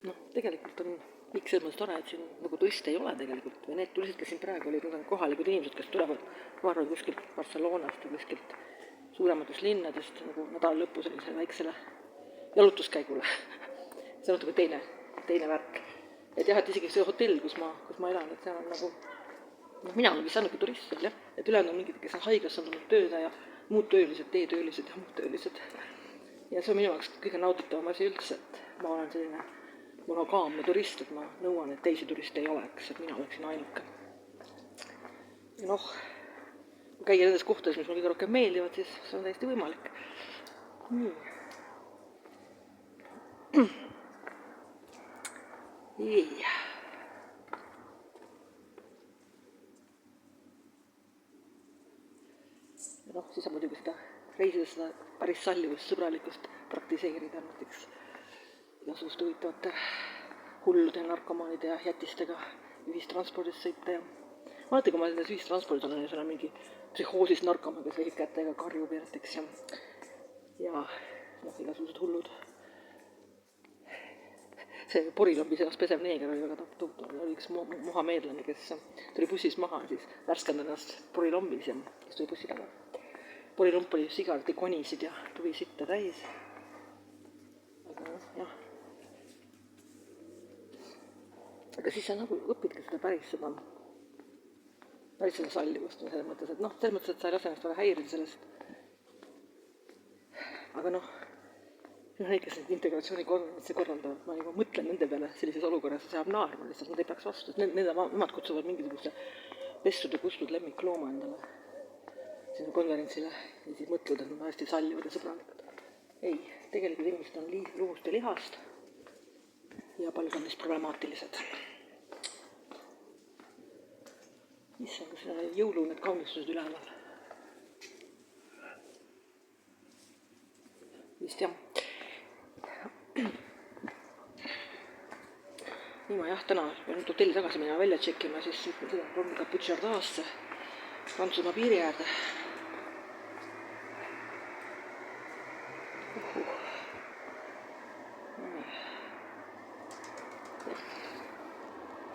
noh, tegelikult on kõik selles mõttes tore, et siin nagu turiste ei ole tegelikult või need turistid, kes siin praegu olid, need on kohalikud inimesed, kes tulevad, ma arvan, kuskilt Barcelonast või kuskilt suurematest linnadest nagu nädala lõpus sellisele väiksele jalutuskäigule. See on natuke teine värk. Et jah, et isegi see hotell, kus ma elan, et seal on nagu mina olen vist ainuke turist seal, jah, et ülejäänud on mingid, kes on haiglasse on tulnud tööle ja muud töölised, teetöölised ja muud töölised. Ja see on minu jaoks kõige nauditavam asi üldse, et ma olen selline monogaamne turist, et ma nõuan, et teisi turiste ei oleks, et mina oleksin ainuke. Ja noh, kui käia nendes kohtades, mis mulle kõige rohkem meeldivad, siis see on täiesti võimalik. Nii. Ja noh, siis on muidugi seda reisides seda päris sallivust, sõbralikkust praktiseerida näiteks igasugust huvitavate hullude narkomaanide ja jätistega ühistranspordis sõita ja alati, kui ma nendes ühistranspordis olen, siis on mingi psühhoosis narkomaan, kes vehib kätega, karjub näiteks ja noh, igasugused hullud. See Porilombis ennast pesev neeger oli väga oli üks mohameedlane, kes tuli bussis maha, siis värskend ennast Porilombis ja kes tuli bussi taga. Porilump oli sigareti konisid ja tuvi sitta täis. Aga jah. Aga siis sa nagu õpidki seda päris seda sallivust selles mõttes, et noh, selles mõttes, et sa ei lase ennast väga häirida sellest. Aga noh, need, kes need integratsiooni korraldavad, ma juba mõtlen nende peale sellises olukorras, see saab naarma lihtsalt, nad ei peaks vastu, nemad kutsuvad mingisuguse pestud ja kustud lemmiklooma endale sinna konverentsile ja siis mõtled, et nad on hästi sallivad ja sõbralikud. Ei, tegelikult inimesed on luust ja lihast ja paljud on neist problemaatilised. Issand, kus siin on jõulu need kaunistused üleval. Vist jah. Nii ma jah, täna pean nüüd hotelli tagasi minema välja tšekkima, siis seda rongiga Puigcerdaasse, Prantsusmaa piiri äärde.